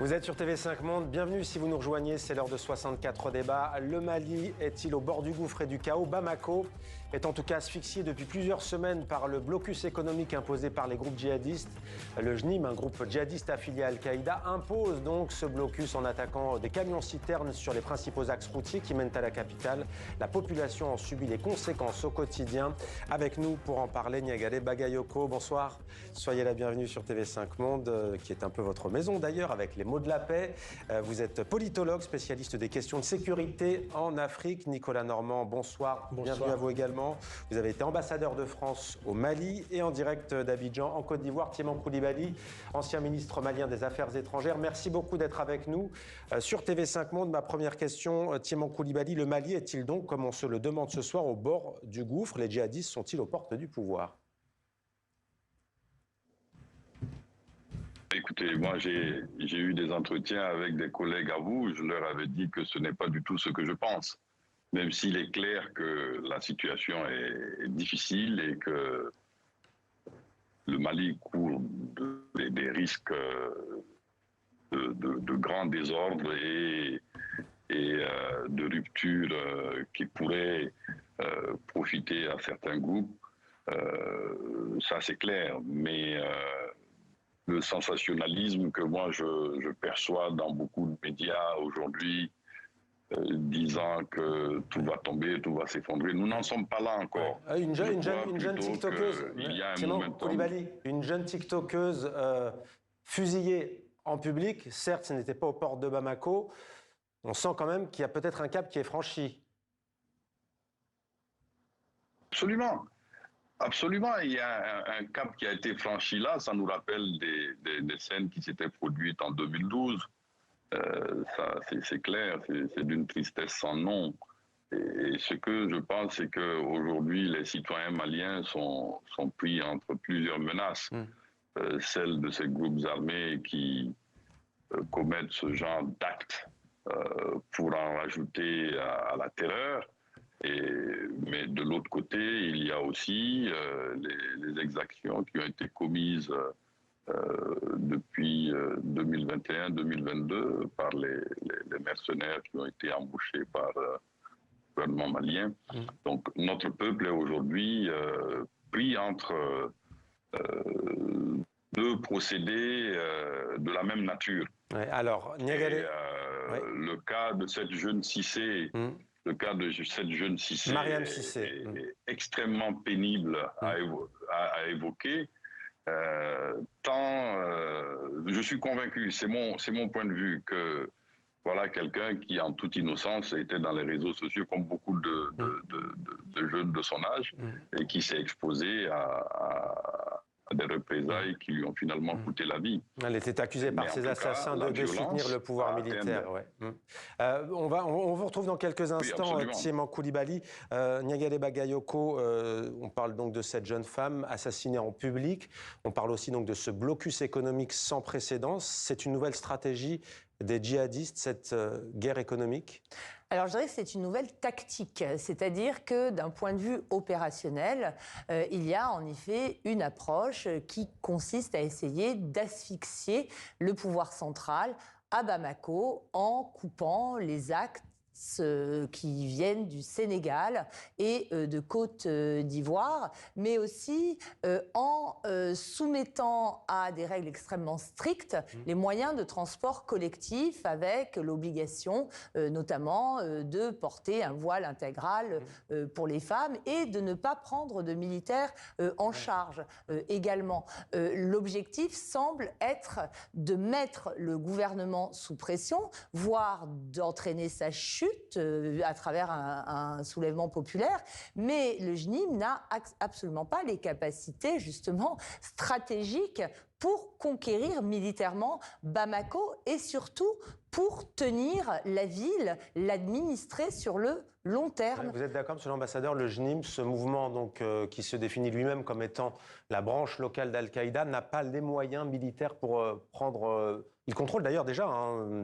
Vous êtes sur TV5 Monde, bienvenue si vous nous rejoignez, c'est l'heure de 64 débats. Le Mali est-il au bord du gouffre et du chaos? Bamako est en tout cas asphyxié depuis plusieurs semaines par le blocus économique imposé par les groupes djihadistes. Le JNIM, un groupe djihadiste affilié à Al-Qaïda, impose donc ce blocus en attaquant des camions-citernes sur les principaux axes routiers qui mènent à la capitale. La population en subit les conséquences au quotidien. Avec nous pour en parler, Niagale Bagayoko, bonsoir. Soyez la bienvenue sur TV5 Monde, qui est un peu votre maison d'ailleurs, avec les mots de la paix. Vous êtes politologue, spécialiste des questions de sécurité en Afrique. Nicolas Normand, bonsoir. Bienvenue à vous également. Vous avez été ambassadeur de France au Mali et en direct d'Abidjan en Côte d'Ivoire. Thiéman Coulibaly, ancien ministre malien des Affaires étrangères. Merci beaucoup d'être avec nous. Sur TV5 Monde, ma première question, Thiéman Coulibaly, le Mali est-il donc, comme on se le demande ce soir, au bord du gouffre? Les djihadistes sont-ils aux portes du pouvoir? Écoutez, moi j'ai eu des entretiens avec des collègues à vous, je leur avais dit que ce n'est pas du tout ce que je pense. Même s'il est clair que la situation est difficile et que le Mali court des risques de grands désordres et de ruptures qui pourraient profiter à certains groupes, ça c'est clair. Mais le sensationnalisme que moi je perçois dans beaucoup de médias aujourd'hui, disant que tout va tomber, tout va s'effondrer. Nous n'en sommes pas là encore. Une jeune TikTokeuse, une jeune TikTokeuse fusillée en public. Certes, ce n'était pas aux portes de Bamako. On sent quand même qu'il y a peut-être un cap qui est franchi. Absolument. Absolument, il y a un cap qui a été franchi là. Ça nous rappelle des scènes qui s'étaient produites en 2012. Ça, c'est clair, c'est d'une tristesse sans nom. Et ce que je pense, c'est qu'aujourd'hui, les citoyens maliens sont pris entre plusieurs menaces. Celles de ces groupes armés qui commettent ce genre d'actes pour en rajouter à la terreur. Mais de l'autre côté, il y a aussi les exactions qui ont été commises depuis 2021-2022 par les mercenaires qui ont été embauchés par le gouvernement malien. Donc notre peuple est aujourd'hui pris entre deux procédés de la même nature. Ouais, alors, Niagale... Le cas de cette jeune Cissé... Le cas de cette jeune Cissé est extrêmement pénible à évoquer. Je suis convaincu, c'est mon point de vue, que voilà quelqu'un qui, en toute innocence, était dans les réseaux sociaux comme beaucoup de jeunes de son âge et qui s'est exposé à des représailles qui lui ont finalement coûté la vie. Elle était accusée par ses assassins de soutenir le pouvoir militaire. On vous retrouve dans quelques instants, Thiéman Coulibaly. Niagale Bagayoko, on parle donc de cette jeune femme assassinée en public. On parle aussi donc de ce blocus économique sans précédent. C'est une nouvelle stratégie des djihadistes, cette guerre économique? Alors je dirais que c'est une nouvelle tactique, c'est-à-dire que d'un point de vue opérationnel, il y a en effet une approche qui consiste à essayer d'asphyxier le pouvoir central à Bamako en coupant les actes qui viennent du Sénégal et de Côte d'Ivoire, mais aussi en soumettant à des règles extrêmement strictes les moyens de transport collectif avec l'obligation notamment de porter un voile intégral pour les femmes et de ne pas prendre de militaires en charge également. L'objectif semble être de mettre le gouvernement sous pression, voire d'entraîner sa chute à travers un soulèvement populaire, mais le JNIM n'a absolument pas les capacités justement stratégiques pour conquérir militairement Bamako et surtout pour tenir la ville, l'administrer sur le long terme. Vous êtes d'accord, monsieur l'ambassadeur, le JNIM, ce mouvement donc, qui se définit lui-même comme étant la branche locale d'Al-Qaïda, n'a pas les moyens militaires pour prendre... il contrôle d'ailleurs déjà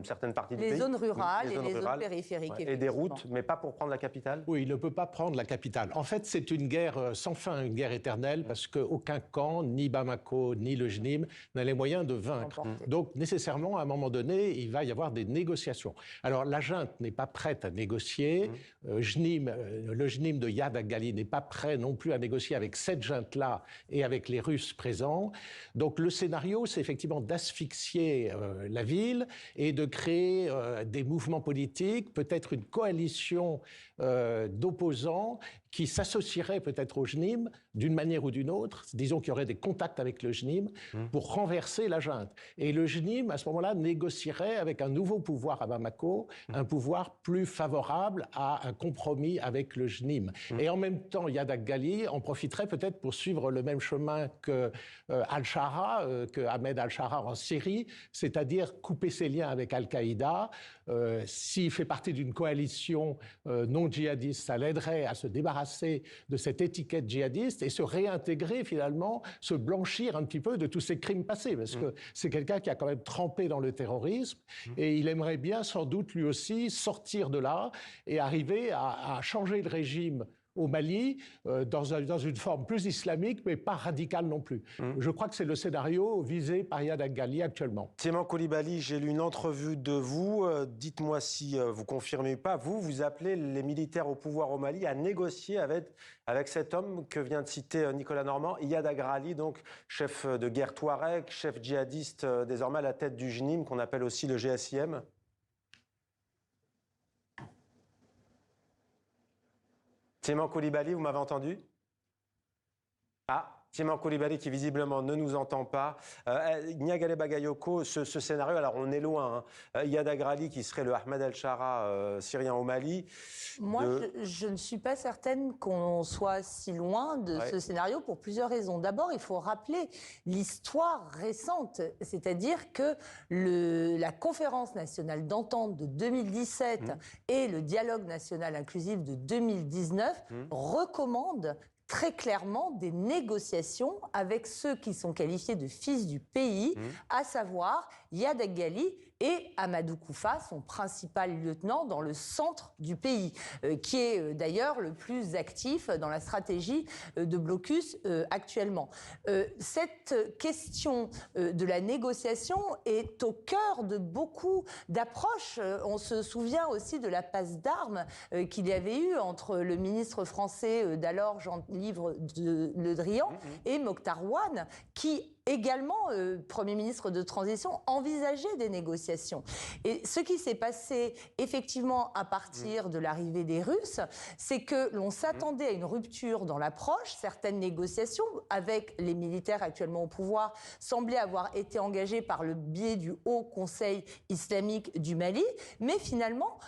certaines parties du pays. Les zones rurales et les zones périphériques. Et des routes, mais pas pour prendre la capitale? Oui, il ne peut pas prendre la capitale. En fait, c'est une guerre sans fin, une guerre éternelle, parce qu'aucun camp, ni Bamako, ni le JNIM, régime n'a les moyens de vaincre. Donc, nécessairement, à un moment donné, il va y avoir des négociations. Alors, la junte n'est pas prête à négocier. Le JNIM de Iyad Ghali n'est pas prêt non plus à négocier avec cette junte-là et avec les Russes présents. Donc, le scénario, c'est effectivement d'asphyxier la ville et de créer des mouvements politiques, peut-être une coalition d'opposants qui s'associeraient peut-être au JNIM d'une manière ou d'une autre, disons qu'il y aurait des contacts avec le JNIM pour renverser la junte. Et le JNIM, à ce moment-là, négocierait avec un nouveau pouvoir à Bamako, un pouvoir plus favorable à un compromis avec le JNIM. Et en même temps, Iyad Ghali en profiterait peut-être pour suivre le même chemin que Al-Shara, que Ahmed Al-Shara en Syrie, c'est-à-dire couper ses liens avec Al-Qaïda. S'il fait partie d'une coalition non djihadiste, ça l'aiderait à se débarrasser de cette étiquette djihadiste et se réintégrer finalement, se blanchir un petit peu de tous ses crimes passés, parce que c'est quelqu'un qui a quand même trempé dans le terrorisme et il aimerait bien sans doute lui aussi sortir de là et arriver à changer de régime au Mali, dans une forme plus islamique, mais pas radicale non plus. Je crois que c'est le scénario visé par Iyad Ghali actuellement. Tieman Coulibaly, j'ai lu une entrevue de vous. Dites-moi si vous confirmez pas. Vous appelez les militaires au pouvoir au Mali à négocier avec cet homme que vient de citer Nicolas Normand, Iyad Ghali, donc chef de guerre Touareg, chef djihadiste désormais à la tête du JNIM, qu'on appelle aussi le GSIM. Tieman Coulibaly, vous m'avez entendu? Ah, Tieman Coulibaly qui visiblement ne nous entend pas. Niagale Bagayoko, ce scénario, alors on est loin. Iyad Ghali qui serait le Ahmed El-Shara syrien au Mali. Moi, je ne suis pas certaine qu'on soit si loin de ce scénario pour plusieurs raisons. D'abord, il faut rappeler l'histoire récente, c'est-à-dire que la conférence nationale d'entente de 2017 et le dialogue national inclusif de 2019 recommandent très clairement des négociations avec ceux qui sont qualifiés de fils du pays, à savoir Iyad Ghali et Amadou Koufa, son principal lieutenant dans le centre du pays, qui est d'ailleurs le plus actif dans la stratégie de blocus actuellement. Cette question de la négociation est au cœur de beaucoup d'approches. On se souvient aussi de la passe d'armes qu'il y avait eu entre le ministre français d'alors, Jean-Livre Le Drian, et Mokhtar Ouane, qui également, Premier ministre de transition, envisageait des négociations. Et ce qui s'est passé effectivement à partir de l'arrivée des Russes, c'est que l'on s'attendait à une rupture dans l'approche. Certaines négociations avec les militaires actuellement au pouvoir semblaient avoir été engagées par le biais du Haut Conseil islamique du Mali, mais finalement,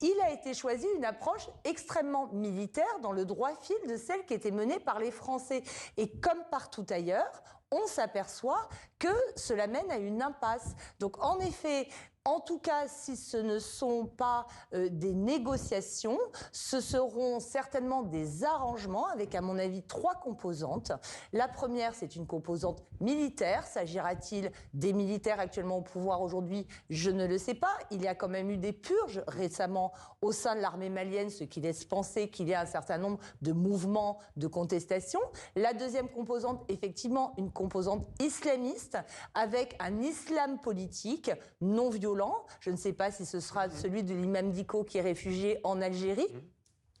il a été choisi une approche extrêmement militaire dans le droit fil de celle qui était menée par les Français. Et comme partout ailleurs, on s'aperçoit que cela mène à une impasse. Donc en effet, en tout cas, si ce ne sont pas des négociations, ce seront certainement des arrangements avec, à mon avis, 3 composantes. La première, c'est une composante militaire. S'agira-t-il des militaires actuellement au pouvoir aujourd'hui? Je ne le sais pas. Il y a quand même eu des purges récemment au sein de l'armée malienne, ce qui laisse penser qu'il y a un certain nombre de mouvements de contestation. La deuxième composante, effectivement, une composante islamiste avec un islam politique non violent. Je ne sais pas si ce sera celui de l'imam Dicko qui est réfugié en Algérie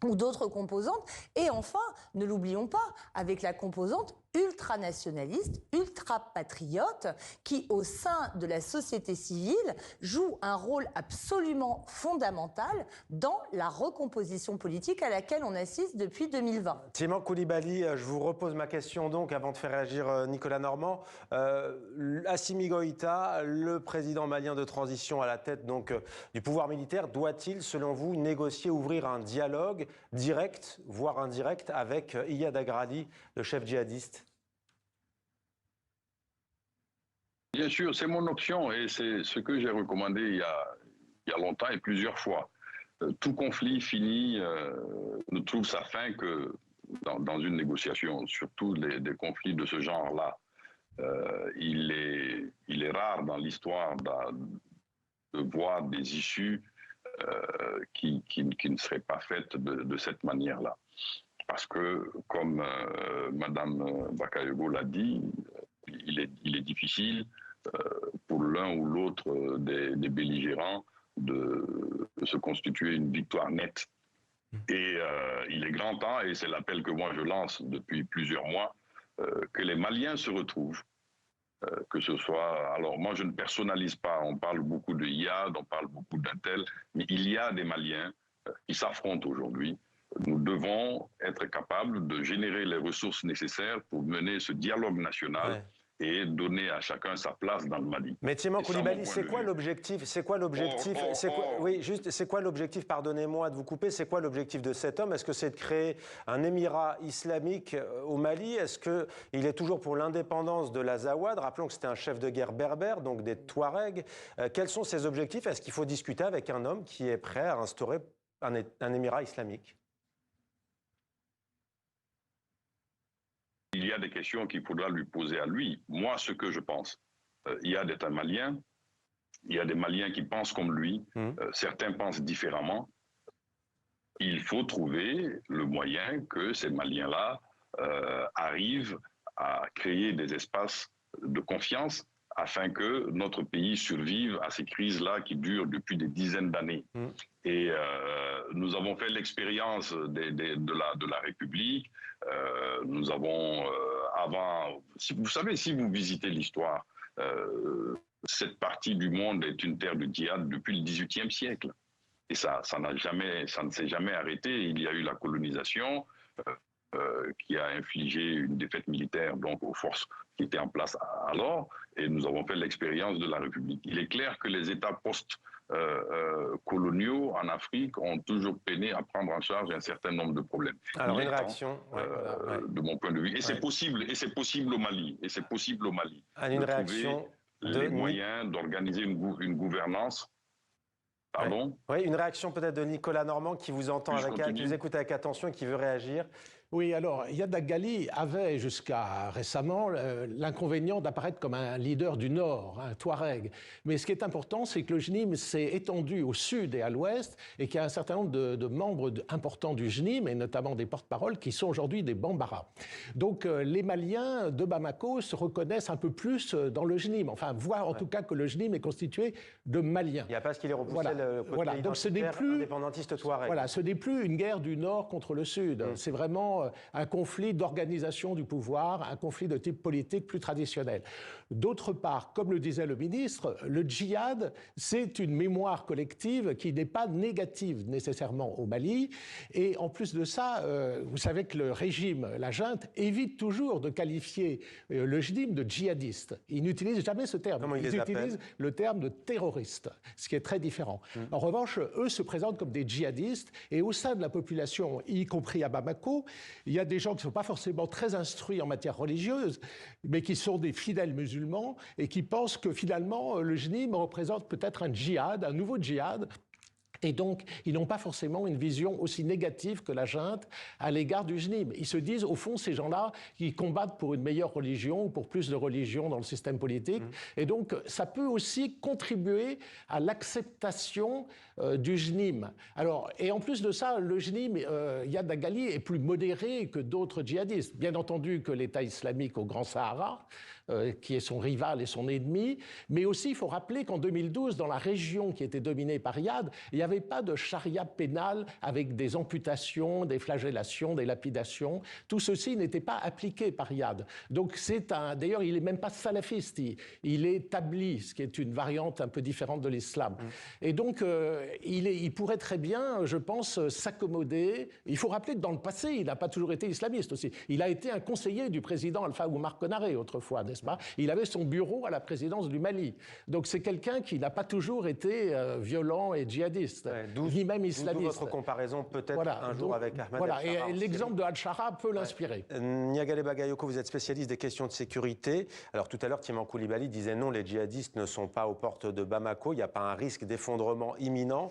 ou d'autres composantes. Et enfin, ne l'oublions pas, avec la composante ultranationaliste, ultra-patriote, qui, au sein de la société civile, joue un rôle absolument fondamental dans la recomposition politique à laquelle on assiste depuis 2020. Tieman Coulibaly, je vous repose ma question donc avant de faire réagir Nicolas Normand. Assimi Goïta, le président malien de transition à la tête donc du pouvoir militaire, doit-il, selon vous, négocier, ouvrir un dialogue direct, voire indirect, avec Iyad Ghali, le chef djihadiste? Bien sûr, c'est mon option et c'est ce que j'ai recommandé il y a longtemps et plusieurs fois. Tout conflit fini ne trouve sa fin que dans une négociation, surtout des conflits de ce genre-là. Il est rare dans l'histoire de voir des issues qui ne seraient pas faites de cette manière-là. Parce que, comme Madame Bakayoko l'a dit, il est difficile pour l'un ou l'autre des belligérants de se constituer une victoire nette. Et il est grand temps, et c'est l'appel que moi je lance depuis plusieurs mois, que les Maliens se retrouvent. Que ce soit, alors moi je ne personnalise pas, on parle beaucoup de IAD, on parle beaucoup d'Intel, mais il y a des Maliens qui s'affrontent aujourd'hui. Nous devons être capables de générer les ressources nécessaires pour mener ce dialogue national et donner à chacun sa place dans le Mali. Mais Thiéman Coulibaly, c'est quoi l'objectif? C'est quoi l'objectif? Oui, juste, c'est quoi l'objectif? Pardonnez-moi de vous couper. C'est quoi l'objectif de cet homme? Est-ce que c'est de créer un émirat islamique au Mali? Est-ce qu'il est toujours pour l'indépendance de l'Azawad? Rappelons que c'était un chef de guerre berbère, donc des Touaregs. Quels sont ses objectifs? Est-ce qu'il faut discuter avec un homme qui est prêt à instaurer un émirat islamique? Il y a des questions qu'il faudra lui poser à lui. Moi, ce que je pense, Iyad est un Malien, il y a des Maliens qui pensent comme lui, certains pensent différemment. Il faut trouver le moyen que ces Maliens-là arrivent à créer des espaces de confiance afin que notre pays survive à ces crises-là qui durent depuis des dizaines d'années. Et nous avons fait l'expérience de la République. Nous avons avant... vous savez, si vous visitez l'histoire, cette partie du monde est une terre de djihad depuis le XVIIIe siècle. Et ça ne s'est jamais arrêté. Il y a eu la colonisation qui a infligé une défaite militaire donc aux forces qui étaient en place alors. Et nous avons fait l'expérience de la République. Il est clair que les États post-coloniaux en Afrique ont toujours peiné à prendre en charge un certain nombre de problèmes. Alors une réaction, de mon point de vue, et c'est possible, au Mali, et c'est possible au Mali. Une réaction les moyens d'organiser une gouvernance. Pardon ? Oui, une réaction peut-être de Nicolas Normand qui vous entend, qui vous écoute avec attention et qui veut réagir. Oui, alors Iyad Agali avait jusqu'à récemment l'inconvénient d'apparaître comme un leader du Nord, un Touareg. Mais ce qui est important, c'est que le JNIM s'est étendu au sud et à l'ouest et qu'il y a un certain nombre de membres importants du JNIM, et notamment des porte-paroles, qui sont aujourd'hui des Bambara. Donc les Maliens de Bamako se reconnaissent un peu plus dans le JNIM, enfin voient en tout cas que le JNIM est constitué de Maliens. Il n'y a pas ce qui les repoussait le côté Donc ce n'est plus indépendantiste Touareg. Voilà, ce n'est plus une guerre du Nord contre le Sud. C'est vraiment un conflit d'organisation du pouvoir, un conflit de type politique plus traditionnel. D'autre part, comme le disait le ministre, le djihad, c'est une mémoire collective qui n'est pas négative nécessairement au Mali. Et en plus de ça, vous savez que le régime, la junte, évite toujours de qualifier le JNIM de djihadiste. Il n'utilise jamais ce terme. Comment ils utilisent le terme de terroriste, ce qui est très différent. En revanche, eux se présentent comme des djihadistes et au sein de la population, y compris à Bamako, il y a des gens qui ne sont pas forcément très instruits en matière religieuse, mais qui sont des fidèles musulmans et qui pensent que finalement le JNIM représente peut-être un djihad, un nouveau djihad. Et donc, ils n'ont pas forcément une vision aussi négative que la junte à l'égard du JNIM. Ils se disent, au fond, ces gens-là, qui combattent pour une meilleure religion, pour plus de religion dans le système politique. Et donc, ça peut aussi contribuer à l'acceptation du JNIM. Alors, et en plus de ça, le JNIM, Iyad Agali, est plus modéré que d'autres djihadistes. Bien entendu que l'État islamique au Grand Sahara, qui est son rival et son ennemi, mais aussi il faut rappeler qu'en 2012, dans la région qui était dominée par Iyad, il n'y avait pas de charia pénale avec des amputations, des flagellations, des lapidations. Tout ceci n'était pas appliqué par Iyad. Donc d'ailleurs, il n'est même pas salafiste, il est tabli, ce qui est une variante un peu différente de l'islam. Et donc, il pourrait très bien, je pense, s'accommoder. Il faut rappeler que dans le passé, il n'a pas toujours été islamiste aussi. Il a été un conseiller du président Alpha Oumar Konaré autrefois, n'est-ce pas ? Il avait son bureau à la présidence du Mali. Donc c'est quelqu'un qui n'a pas toujours été violent et djihadiste, ni même islamiste. D'où votre comparaison peut-être un jour avec Ahmed El-Shara. Et l'exemple de Al-Shara peut l'inspirer. Niagale Bagayoko, vous êtes spécialiste des questions de sécurité. Alors tout à l'heure, Thiéman Coulibaly disait non, les djihadistes ne sont pas aux portes de Bamako, il n'y a pas un risque d'effondrement imminent.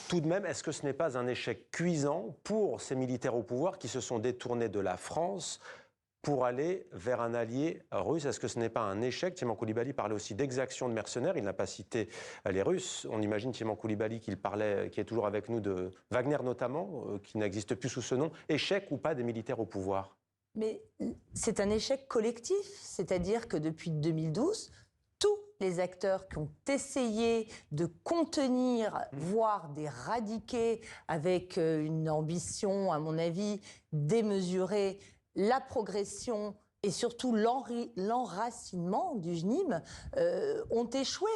Tout de même, est-ce que ce n'est pas un échec cuisant pour ces militaires au pouvoir qui se sont détournés de la France pour aller vers un allié russe? Est-ce que ce n'est pas un échec? Thiéman Coulibaly parlait aussi d'exactions de mercenaires. Il n'a pas cité les Russes. On imagine Thiéman Coulibaly qui est toujours avec nous, de Wagner notamment, qui n'existe plus sous ce nom. Échec ou pas des militaires au pouvoir? Mais c'est un échec collectif, c'est-à-dire que depuis 2012, tous les acteurs qui ont essayé de contenir, voire d'éradiquer, avec une ambition, à mon avis, démesurée, la progression et surtout l'enracinement du JNIM, ont échoué.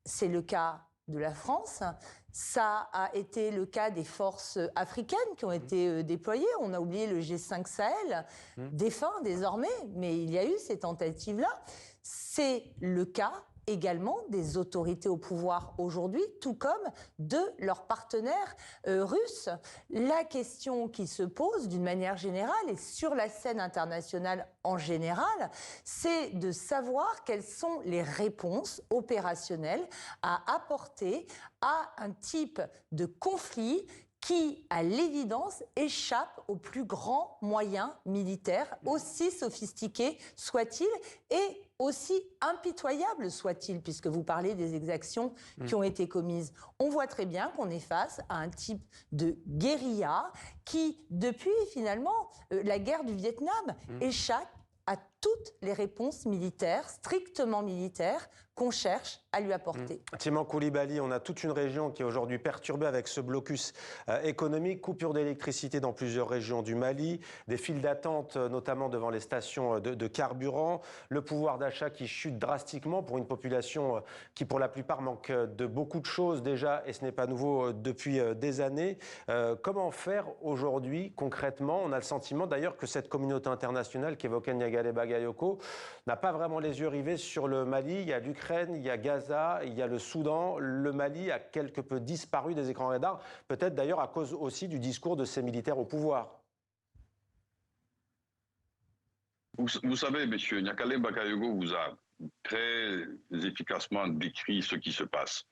C'est le cas de la France. Ça a été le cas des forces africaines qui ont été déployées. On a oublié le G5 Sahel, défunt désormais, mais il y a eu ces tentatives-là. C'est le cas également des autorités au pouvoir aujourd'hui, tout comme de leurs partenaires russes. La question qui se pose d'une manière générale et sur la scène internationale en général, c'est de savoir quelles sont les réponses opérationnelles à apporter à un type de conflit qui, à l'évidence, échappe aux plus grands moyens militaires, aussi sophistiqués soient-ils et aussi impitoyables soient-ils, puisque vous parlez des exactions qui ont été commises. On voit très bien qu'on est face à un type de guérilla qui, depuis finalement la guerre du Vietnam, échappe à toutes les réponses militaires, strictement militaires, qu'on cherche à lui apporter. Timon Coulibaly, on a toute une région qui est aujourd'hui perturbée avec ce blocus économique, coupure d'électricité dans plusieurs régions du Mali, des files d'attente notamment devant les stations de carburant, le pouvoir d'achat qui chute drastiquement pour une population qui pour la plupart manque de beaucoup de choses déjà, et ce n'est pas nouveau depuis des années. Comment faire aujourd'hui concrètement? On a le sentiment d'ailleurs que cette communauté internationale qu'évoquait Niagale Bagayoko n'a pas vraiment les yeux rivés sur le Mali. Il y a l'Ukraine, il y a Gaza, il y a le Soudan. Le Mali a quelque peu disparu des écrans radars, peut-être d'ailleurs à cause aussi du discours de ces militaires au pouvoir. Vous savez, monsieur, Niagale Bagayoko vous a très efficacement décrit ce qui se passe.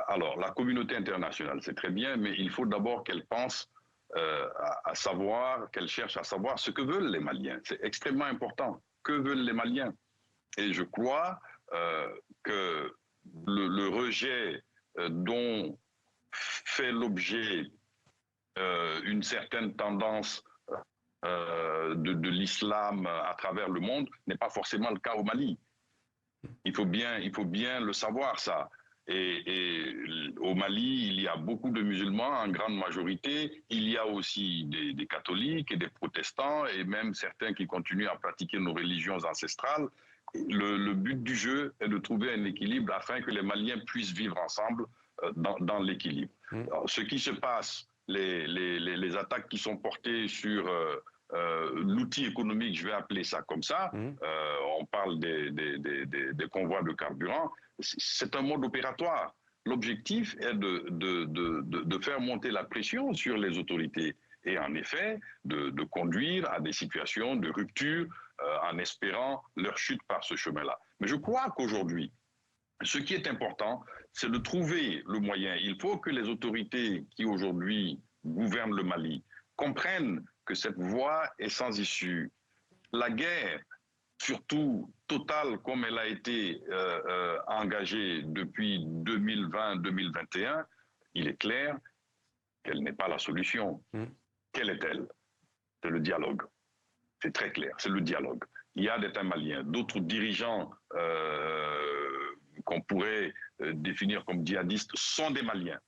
Alors, la communauté internationale, c'est très bien, mais il faut d'abord qu'elle pense à savoir, qu'elle cherche à savoir ce que veulent les Maliens. C'est extrêmement important. Que veulent les Maliens? Et je crois que le rejet dont fait l'objet une certaine tendance de l'islam à travers le monde n'est pas forcément le cas au Mali. Il faut bien le savoir, ça. Et au Mali, il y a beaucoup de musulmans en grande majorité. Il y a aussi des catholiques et des protestants et même certains qui continuent à pratiquer nos religions ancestrales. Le but du jeu est de trouver un équilibre afin que les Maliens puissent vivre ensemble dans l'équilibre. Ce qui se passe, les attaques qui sont portées sur l'outil économique, je vais appeler ça comme ça, on parle des convois de carburant, c'est un mode opératoire. L'objectif est de faire monter la pression sur les autorités et en effet de conduire à des situations de rupture en espérant leur chute par ce chemin-là. Mais je crois qu'aujourd'hui, ce qui est important, c'est de trouver le moyen. Il faut que les autorités qui aujourd'hui gouvernent le Mali comprennent que cette voie est sans issue. La guerre, surtout totale comme elle a été engagée depuis 2020-2021, il est clair qu'elle n'est pas la solution. Quelle est-elle? C'est le dialogue. C'est très clair, c'est le dialogue. Il y a d'États maliens, d'autres dirigeants qu'on pourrait définir comme djihadistes sont des Maliens.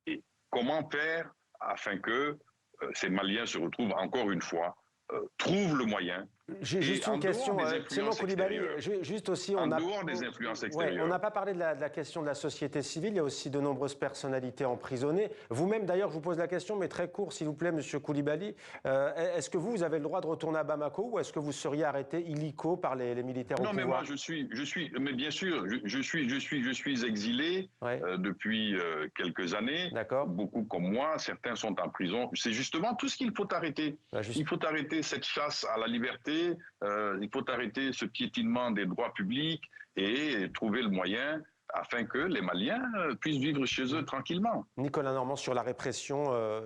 Et comment faire afin que ces Maliens se retrouvent encore une fois, trouvent le moyen. J'ai juste une question, Timon Coulibaly, juste aussi, en dehors des influences extérieures. On n'a pas parlé de la question de la société civile, il y a aussi de nombreuses personnalités emprisonnées. Vous-même, d'ailleurs, je vous pose la question, mais très court, s'il vous plaît, monsieur Coulibaly. Est-ce que vous avez le droit de retourner à Bamako ou est-ce que vous seriez arrêté illico par les militaires au pouvoir? Non, mais moi, mais bien sûr, je suis exilé depuis quelques années. D'accord. Beaucoup comme moi, certains sont en prison. C'est justement tout ce qu'il faut arrêter. Il faut arrêter cette chasse à la liberté. Il faut arrêter ce piétinement des droits publics et trouver le moyen afin que les Maliens puissent vivre chez eux tranquillement. Nicolas Normand, sur la répression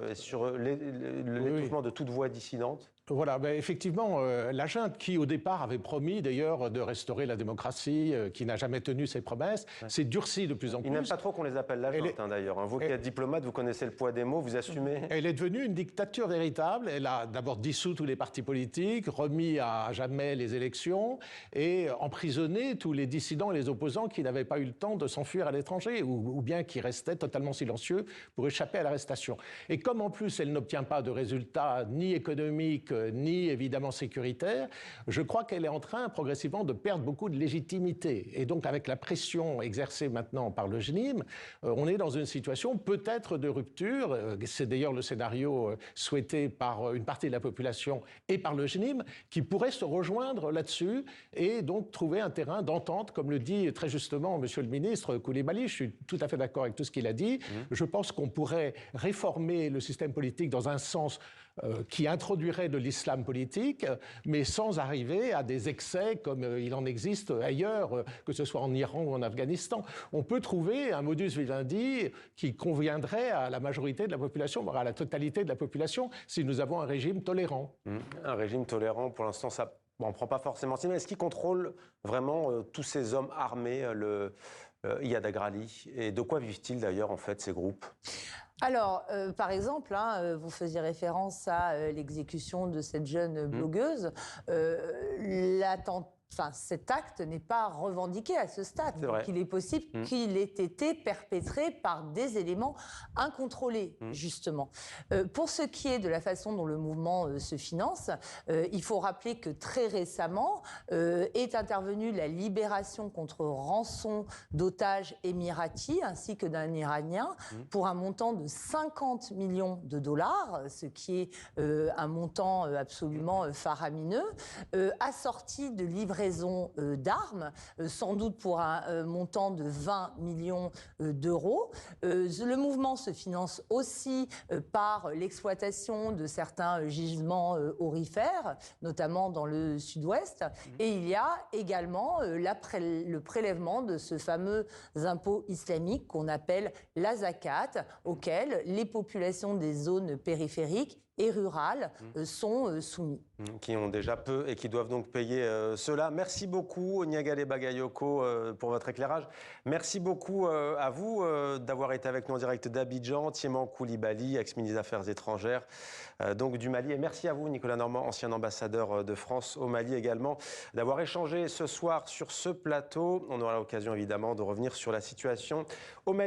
et sur l'étouffement de toute voix dissidente. Voilà, ben effectivement, la junte qui, au départ, avait promis d'ailleurs de restaurer la démocratie, qui n'a jamais tenu ses promesses, s'est durcie de plus en plus. Ils n'aiment pas trop qu'on les appelle la junte, d'ailleurs. Vous qui êtes diplomate, vous connaissez le poids des mots, vous assumez. Elle est devenue une dictature véritable. Elle a d'abord dissous tous les partis politiques, remis à jamais les élections et emprisonné tous les dissidents et les opposants qui n'avaient pas eu le temps de s'enfuir à l'étranger ou bien qui restaient totalement silencieux pour échapper à l'arrestation. Et comme en plus elle n'obtient pas de résultats ni économiques, ni évidemment sécuritaire, je crois qu'elle est en train progressivement de perdre beaucoup de légitimité. Et donc avec la pression exercée maintenant par le JNIM, on est dans une situation peut-être de rupture. C'est d'ailleurs le scénario souhaité par une partie de la population et par le JNIM, qui pourrait se rejoindre là-dessus et donc trouver un terrain d'entente, comme le dit très justement Monsieur le ministre Coulibaly. Je suis tout à fait d'accord avec tout ce qu'il a dit. Je pense qu'on pourrait réformer le système politique dans un sens qui introduirait de l'islam politique, mais sans arriver à des excès comme il en existe ailleurs, que ce soit en Iran ou en Afghanistan. On peut trouver un modus vivendi qui conviendrait à la majorité de la population, voire à la totalité de la population, si nous avons un régime tolérant. Un régime tolérant, pour l'instant, ça on ne prend pas forcément signe. Est-ce qu'il contrôle vraiment tous ces hommes armés, Iyad Agrali? Et de quoi vivent-ils d'ailleurs, en fait, ces groupes? Alors, par exemple, vous faisiez référence à l'exécution de cette jeune blogueuse. Cet acte n'est pas revendiqué à ce stade. Donc, il est possible qu'il ait été perpétré par des éléments incontrôlés, justement. Pour ce qui est de la façon dont le mouvement se finance, il faut rappeler que très récemment est intervenue la libération contre rançon d'otages émiratis ainsi que d'un Iranien pour un montant de 50 millions de dollars, ce qui est un montant absolument faramineux, assorti de livraison d'armes, sans doute pour un montant de 20 millions d'euros. Le mouvement se finance aussi par l'exploitation de certains gisements aurifères, notamment dans le sud-ouest. Et il y a également le prélèvement de ce fameux impôt islamique qu'on appelle la zakat, auquel les populations des zones périphériques et rurales sont soumis. Qui ont déjà peu et qui doivent donc payer cela. Merci beaucoup, Niagale Bagayoko, pour votre éclairage. Merci beaucoup à vous d'avoir été avec nous en direct d'Abidjan. Thiéman Coulibaly, ex-ministre des Affaires étrangères, donc du Mali. Et merci à vous, Nicolas Normand, ancien ambassadeur de France au Mali également, d'avoir échangé ce soir sur ce plateau. On aura l'occasion évidemment de revenir sur la situation au Mali.